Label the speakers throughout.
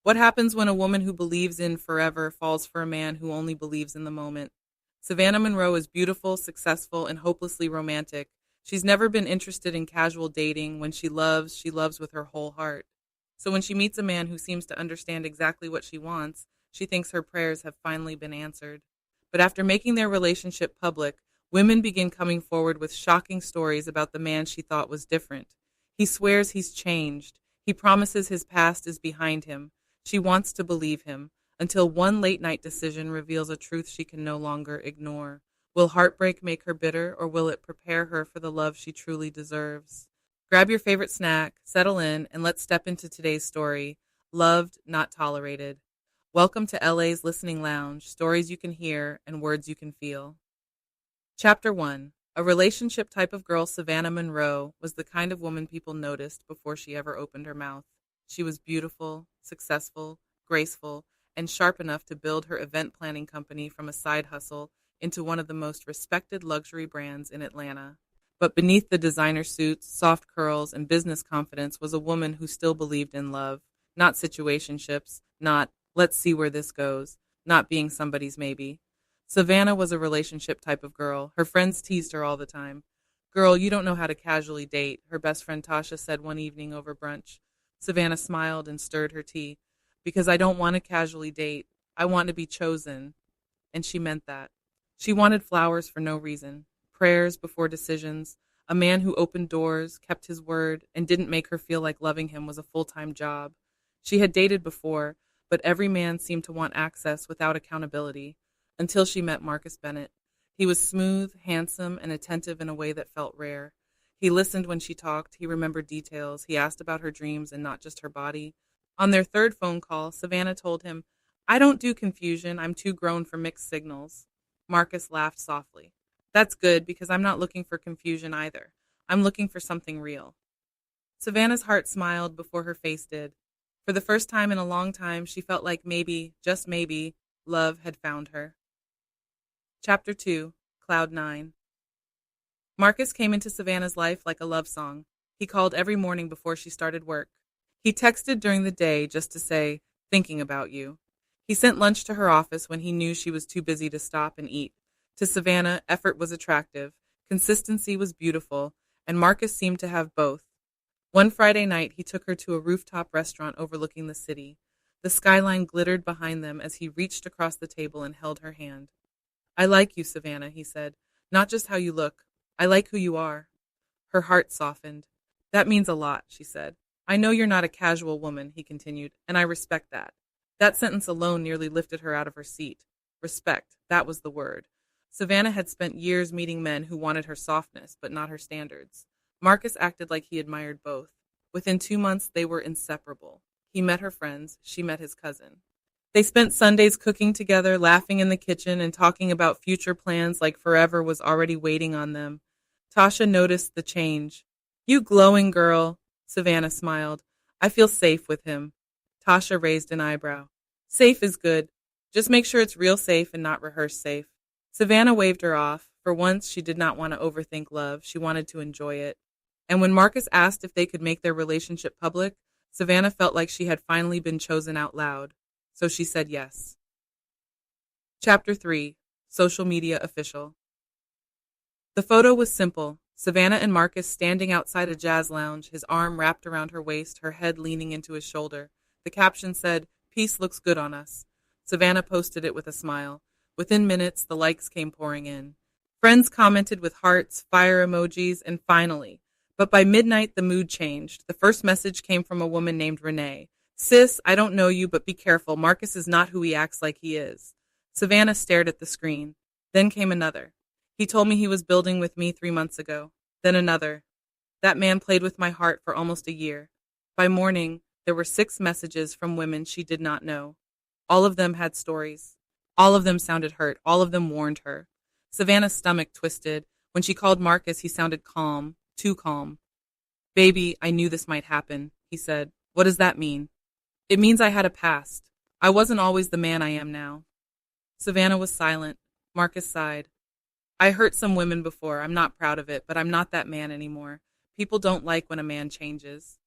Speaker 1: What happens when a woman who believes in forever falls for a man who only believes in the moment? Savannah Monroe is beautiful, successful, and hopelessly romantic. She's never been interested in casual dating. When she loves with her whole heart. So when she meets a man who seems to understand exactly what she wants, she thinks her prayers have finally been answered. But after making their relationship public, women begin coming forward with shocking stories about the man she thought was different. He swears he's changed. He promises his past is behind him. She wants to believe him until one late night decision reveals a truth she can no longer ignore. Will heartbreak make her bitter, or will it prepare her for the love she truly deserves? Grab your favorite snack, settle in, and let's step into today's story, Loved, Not Tolerated. Welcome to LA's Listening Lounge, stories you can hear and words you can feel. Chapter 1. A relationship type of girl, Savannah Monroe, was the kind of woman people noticed before she ever opened her mouth. She was beautiful, successful, graceful, and sharp enough to build her event planning company from a side hustle into one of the most respected luxury brands in Atlanta. But beneath the designer suits, soft curls, and business confidence was a woman who still believed in love, not situationships, not let's see where this goes, not being somebody's maybe. Savannah was a relationship type of girl. Her friends teased her all the time. Girl, you don't know how to casually date, her best friend Tasha said one evening over brunch. Savannah smiled and stirred her tea. Because I don't want to casually date. I want to be chosen. And she meant that. She wanted flowers for no reason, prayers before decisions, a man who opened doors, kept his word, and didn't make her feel like loving him was a full-time job. She had dated before, but every man seemed to want access without accountability, until she met Marcus Bennett. He was smooth, handsome, and attentive in a way that felt rare. He listened when she talked, he remembered details, he asked about her dreams and not just her body. On their third phone call, Savannah told him, I don't do confusion, I'm too grown for mixed signals. Marcus laughed softly. That's good, because I'm not looking for confusion either. I'm looking for something real. Savannah's heart smiled before her face did. For the first time in a long time, she felt like maybe, just maybe, love had found her. Chapter 2, Cloud 9. Marcus came into Savannah's life like a love song. He called every morning before she started work. He texted during the day just to say, thinking about you. He sent lunch to her office when he knew she was too busy to stop and eat. To Savannah, effort was attractive, consistency was beautiful, and Marcus seemed to have both. One Friday night, he took her to a rooftop restaurant overlooking the city. The skyline glittered behind them as he reached across the table and held her hand. I like you, Savannah, he said. Not just how you look. I like who you are. Her heart softened. That means a lot, she said. I know you're not a casual woman, he continued, and I respect that. That sentence alone nearly lifted her out of her seat. Respect, that was the word. Savannah had spent years meeting men who wanted her softness, but not her standards. Marcus acted like he admired both. Within 2 months, they were inseparable. He met her friends, she met his cousin. They spent Sundays cooking together, laughing in the kitchen, and talking about future plans like forever was already waiting on them. Tasha noticed the change. You glowing girl, Savannah smiled. I feel safe with him. Tasha raised an eyebrow. Safe is good. Just make sure it's real safe and not rehearsed safe. Savannah waved her off. For once, she did not want to overthink love. She wanted to enjoy it. And when Marcus asked if they could make their relationship public, Savannah felt like she had finally been chosen out loud. So she said yes. Chapter 3. Social Media Official. The photo was simple. Savannah and Marcus standing outside a jazz lounge, his arm wrapped around her waist, her head leaning into his shoulder. The caption said, Peace looks good on us. Savannah posted it with a smile. Within minutes, the likes came pouring in. Friends commented with hearts, fire emojis, and finally. But by midnight, the mood changed. The first message came from a woman named Renee. Sis, I don't know you, but be careful. Marcus is not who he acts like he is. Savannah stared at the screen. Then came another. He told me he was building with me 3 months ago. Then another. That man played with my heart for almost a year. By morning, there were 6 messages from women she did not know. All of them had stories. All of them sounded hurt. All of them warned her. Savannah's stomach twisted. When she called Marcus, he sounded calm, too calm. Baby, I knew this might happen, he said. What does that mean? It means I had a past. I wasn't always the man I am now. Savannah was silent. Marcus sighed. I hurt some women before. I'm not proud of it, but I'm not that man anymore. People don't like when a man changes.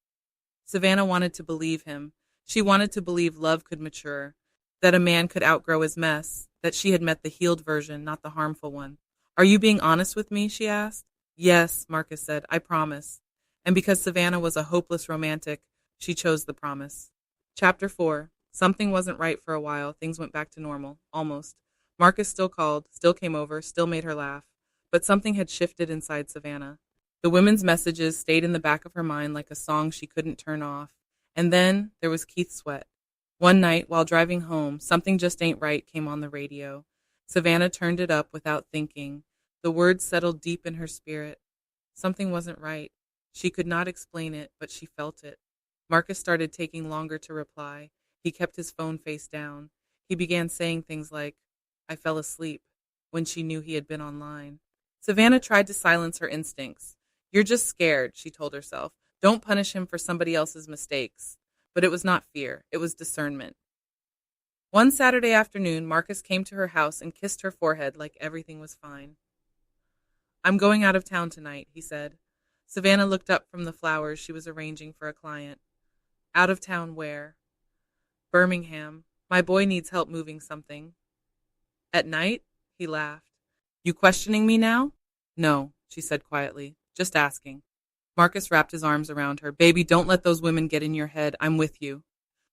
Speaker 1: Savannah wanted to believe him. She wanted to believe love could mature, that a man could outgrow his mess, that she had met the healed version, not the harmful one. Are you being honest with me? She asked. Yes, Marcus said, I promise. And because Savannah was a hopeless romantic, she chose the promise. Chapter 4. Something wasn't right for a while. Things went back to normal, almost. Marcus still called, still came over, still made her laugh. But something had shifted inside Savannah. The women's messages stayed in the back of her mind like a song she couldn't turn off. And then there was Keith Sweat. One night, while driving home, Something Just Ain't Right came on the radio. Savannah turned it up without thinking. The words settled deep in her spirit. Something wasn't right. She could not explain it, but she felt it. Marcus started taking longer to reply. He kept his phone face down. He began saying things like, I fell asleep, when she knew he had been online. Savannah tried to silence her instincts. You're just scared, she told herself. Don't punish him for somebody else's mistakes. But it was not fear. It was discernment. One Saturday afternoon, Marcus came to her house and kissed her forehead like everything was fine. I'm going out of town tonight, he said. Savannah looked up from the flowers she was arranging for a client. Out of town where? Birmingham. My boy needs help moving something. At night? He laughed. You questioning me now? No, she said quietly. Just asking. Marcus wrapped his arms around her. Baby, don't let those women get in your head. I'm with you.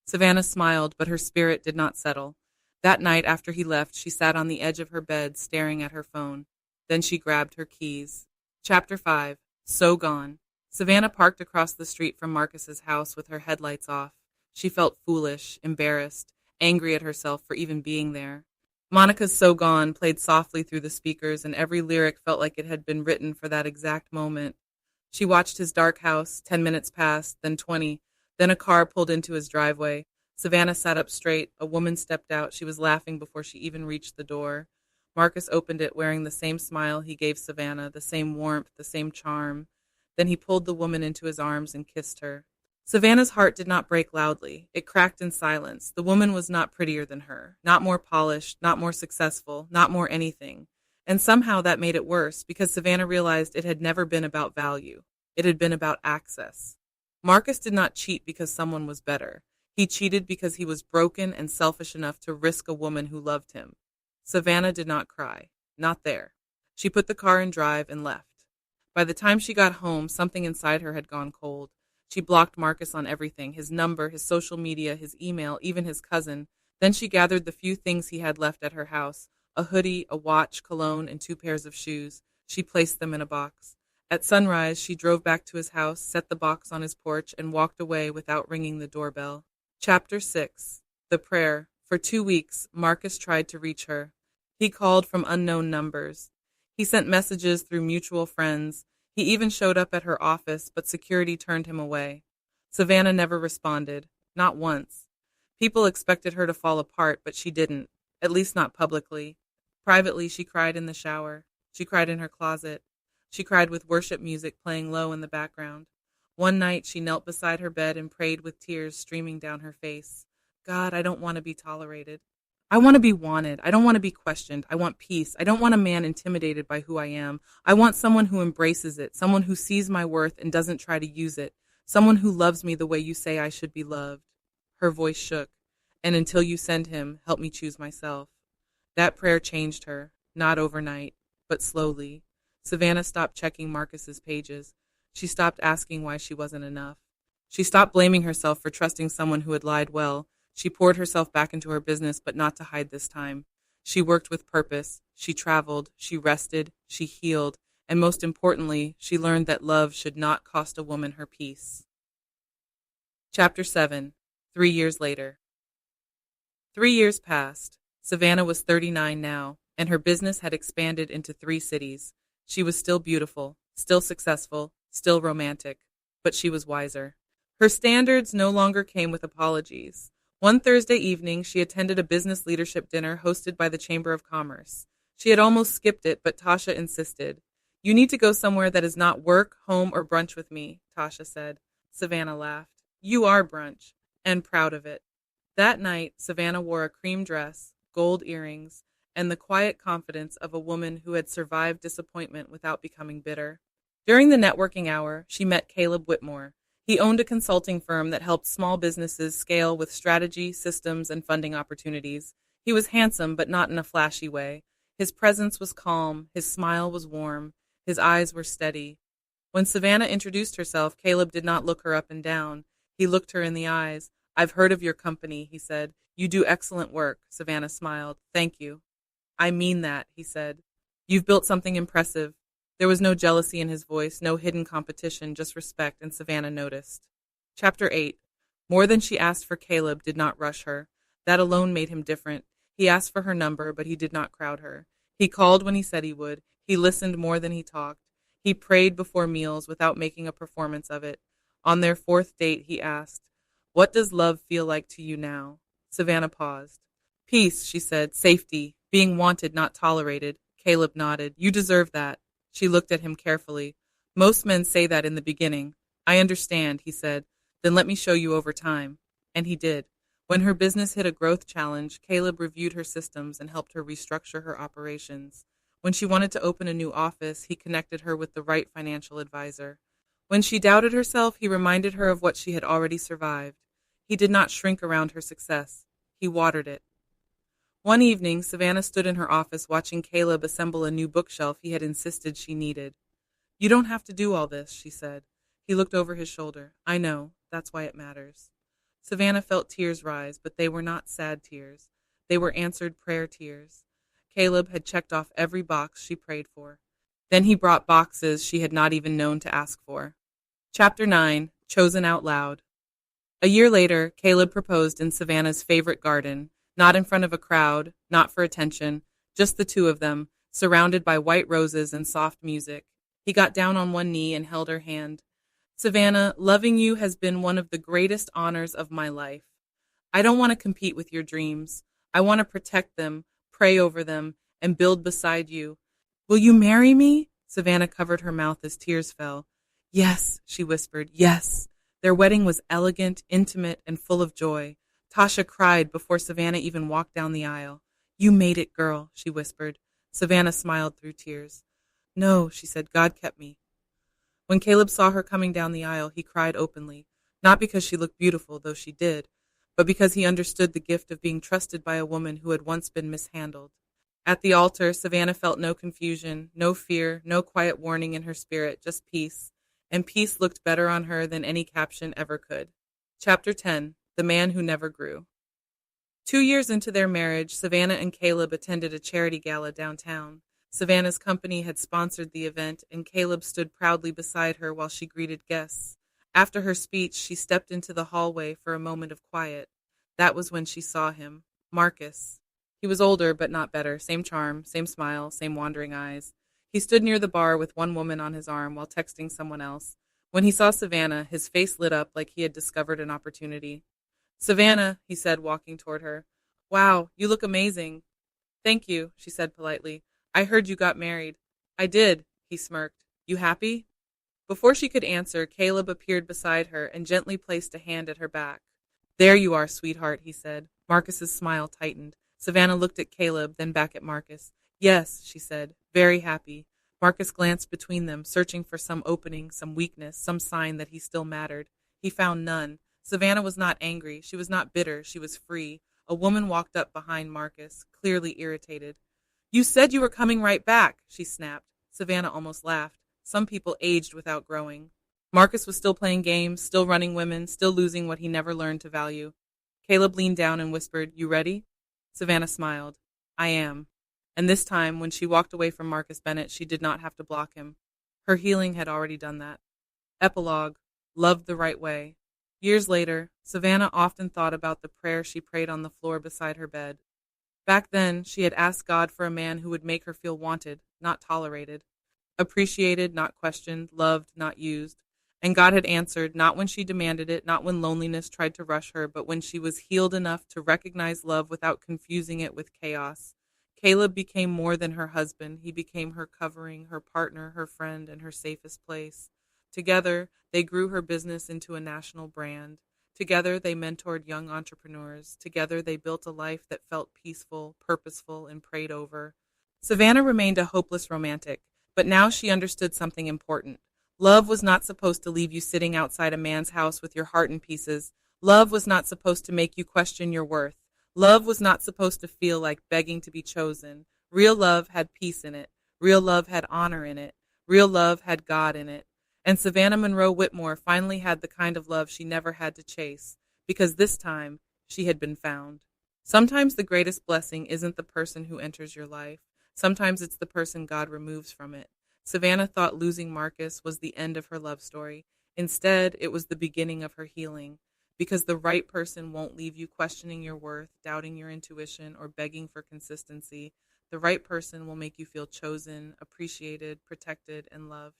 Speaker 1: Savannah smiled, but her spirit did not settle. That night after he left, she sat on the edge of her bed staring at her phone. Then she grabbed her keys. Chapter 5. So Gone. Savannah parked across the street from Marcus's house with her headlights off. She felt foolish, embarrassed, angry at herself for even being there. Monica's So Gone played softly through the speakers, and every lyric felt like it had been written for that exact moment. She watched his dark house. 10 minutes passed, then 20. Then a car pulled into his driveway. Savannah sat up straight. A woman stepped out. She was laughing before she even reached the door. Marcus opened it wearing the same smile he gave Savannah, the same warmth, the same charm. Then he pulled the woman into his arms and kissed her. Savannah's heart did not break loudly. It cracked in silence. The woman was not prettier than her, not more polished, not more successful, not more anything. And somehow that made it worse, because Savannah realized it had never been about value. It had been about access. Marcus did not cheat because someone was better. He cheated because he was broken and selfish enough to risk a woman who loved him. Savannah did not cry. Not there. She put the car in drive and left. By the time she got home, something inside her had gone cold. She blocked Marcus on everything, his number, his social media, his email, even his cousin. Then she gathered the few things he had left at her house, a hoodie, a watch, cologne, and 2 pairs of shoes. She placed them in a box. At sunrise, she drove back to his house, set the box on his porch, and walked away without ringing the doorbell. Chapter 6. The Prayer. For 2 weeks, Marcus tried to reach her. He called from unknown numbers. He sent messages through mutual friends. He even showed up at her office, but security turned him away. Savannah never responded. Not once. People expected her to fall apart, but she didn't. At least not publicly. Privately, she cried in the shower. She cried in her closet. She cried with worship music playing low in the background. One night, she knelt beside her bed and prayed with tears streaming down her face. God, I don't want to be tolerated. I want to be wanted. I don't want to be questioned. I want peace. I don't want a man intimidated by who I am. I want someone who embraces it, someone who sees my worth and doesn't try to use it, someone who loves me the way you say I should be loved. Her voice shook. And until you send him, help me choose myself. That prayer changed her, not overnight, but slowly. Savannah stopped checking Marcus's pages. She stopped asking why she wasn't enough. She stopped blaming herself for trusting someone who had lied well. She poured herself back into her business, but not to hide this time. She worked with purpose. She traveled. She rested. She healed. And most importantly, she learned that love should not cost a woman her peace. Chapter 7. 3 years later. 3 years passed. Savannah was 39 now, and her business had expanded into 3 cities. She was still beautiful, still successful, still romantic, but she was wiser. Her standards no longer came with apologies. One Thursday evening, she attended a business leadership dinner hosted by the Chamber of Commerce. She had almost skipped it, but Tasha insisted. You need to go somewhere that is not work, home, or brunch with me, Tasha said. Savannah laughed. You are brunch, and proud of it. That night, Savannah wore a cream dress, gold earrings, and the quiet confidence of a woman who had survived disappointment without becoming bitter. During the networking hour, she met Caleb Whitmore. He owned a consulting firm that helped small businesses scale with strategy, systems, and funding opportunities. He was handsome, but not in a flashy way. His presence was calm, his smile was warm, his eyes were steady. When Savannah introduced herself, Caleb did not look her up and down. He looked her in the eyes. "I've heard of your company," he said. "You do excellent work." Savannah smiled. "Thank you." "I mean that," he said. "You've built something impressive." There was no jealousy in his voice, no hidden competition, just respect, and Savannah noticed. Chapter 8. More than she asked for, Caleb did not rush her. That alone made him different. He asked for her number, but he did not crowd her. He called when he said he would. He listened more than he talked. He prayed before meals without making a performance of it. On their fourth date, he asked, "What does love feel like to you now?" Savannah paused. "Peace," she said. "Safety. Being wanted, not tolerated." Caleb nodded. "You deserve that." She looked at him carefully. "Most men say that in the beginning." "I understand," he said. "Then let me show you over time." And he did. When her business hit a growth challenge, Caleb reviewed her systems and helped her restructure her operations. When she wanted to open a new office, he connected her with the right financial advisor. When she doubted herself, he reminded her of what she had already survived. He did not shrink around her success. He watered it. One evening, Savannah stood in her office watching Caleb assemble a new bookshelf he had insisted she needed. "You don't have to do all this," she said. He looked over his shoulder. "I know. That's why it matters." Savannah felt tears rise, but they were not sad tears. They were answered prayer tears. Caleb had checked off every box she prayed for. Then he brought boxes she had not even known to ask for. Chapter 9. Chosen Out Loud. A year later, Caleb proposed in Savannah's favorite garden, not in front of a crowd, not for attention, just the two of them, surrounded by white roses and soft music. He got down on one knee and held her hand. "Savannah, loving you has been one of the greatest honors of my life. I don't want to compete with your dreams. I want to protect them, pray over them, and build beside you. Will you marry me?" Savannah covered her mouth as tears fell. "Yes," she whispered, "yes." Their wedding was elegant, intimate, and full of joy. Tasha cried before Savannah even walked down the aisle. "You made it, girl," she whispered. Savannah smiled through tears. "No," she said, "God kept me." When Caleb saw her coming down the aisle, he cried openly, not because she looked beautiful, though she did, but because he understood the gift of being trusted by a woman who had once been mishandled. At the altar, Savannah felt no confusion, no fear, no quiet warning in her spirit, just peace. And peace looked better on her than any caption ever could. Chapter 10. The Man Who Never Grew. 2 years into their marriage, Savannah and Caleb attended a charity gala downtown. Savannah's company had sponsored the event, and Caleb stood proudly beside her while she greeted guests. After her speech, she stepped into the hallway for a moment of quiet. That was when she saw him. Marcus. He was older, but not better. Same charm, same smile, same wandering eyes. He stood near the bar with one woman on his arm while texting someone else. When he saw Savannah, his face lit up like he had discovered an opportunity. "Savannah," he said, walking toward her. "Wow, you look amazing." "Thank you," she said politely. "I heard you got married." "I did," he smirked. "You happy?" Before she could answer, Caleb appeared beside her and gently placed a hand at her back. "There you are, sweetheart," he said. Marcus's smile tightened. Savannah looked at Caleb, then back at Marcus. "Yes," she said, "very happy." Marcus glanced between them, searching for some opening, some weakness, some sign that he still mattered. He found none. Savannah was not angry. She was not bitter. She was free. A woman walked up behind Marcus, clearly irritated. "You said you were coming right back," she snapped. Savannah almost laughed. Some people aged without growing. Marcus was still playing games, still running women, still losing what he never learned to value. Caleb leaned down and whispered, "You ready?" Savannah smiled. "I am." And this time, when she walked away from Marcus Bennett, she did not have to block him. Her healing had already done that. Epilogue. Loved the right way. Years later, Savannah often thought about the prayer she prayed on the floor beside her bed. Back then, she had asked God for a man who would make her feel wanted, not tolerated. Appreciated, not questioned, loved, not used. And God had answered, not when she demanded it, not when loneliness tried to rush her, but when she was healed enough to recognize love without confusing it with chaos. Caleb became more than her husband. He became her covering, her partner, her friend, and her safest place. Together, they grew her business into a national brand. Together, they mentored young entrepreneurs. Together, they built a life that felt peaceful, purposeful, and prayed over. Savannah remained a hopeless romantic, but now she understood something important. Love was not supposed to leave you sitting outside a man's house with your heart in pieces. Love was not supposed to make you question your worth. Love was not supposed to feel like begging to be chosen. Real love had peace in it. Real love had honor in it. Real love had God in it. And Savannah Monroe Whitmore finally had the kind of love she never had to chase, because this time she had been found. Sometimes the greatest blessing isn't the person who enters your life. Sometimes it's the person God removes from it. Savannah thought losing Marcus was the end of her love story. Instead, it was the beginning of her healing, because the right person won't leave you questioning your worth, doubting your intuition, or begging for consistency. The right person will make you feel chosen, appreciated, protected, and loved.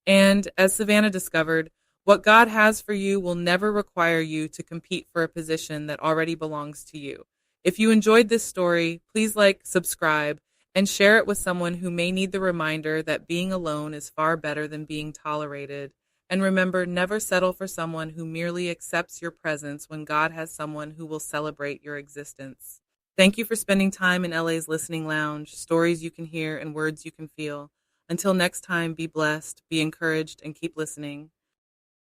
Speaker 1: And as Savannah discovered, what God has for you will never require you to compete for a position that already belongs to you. If you enjoyed this story, please like, subscribe, and share it with someone who may need the reminder that being alone is far better than being tolerated. And remember, never settle for someone who merely accepts your presence when God has someone who will celebrate your existence. Thank you for spending time in LA's Listening Lounge, stories you can hear and words you can feel. Until next time, be blessed, be encouraged, and keep listening.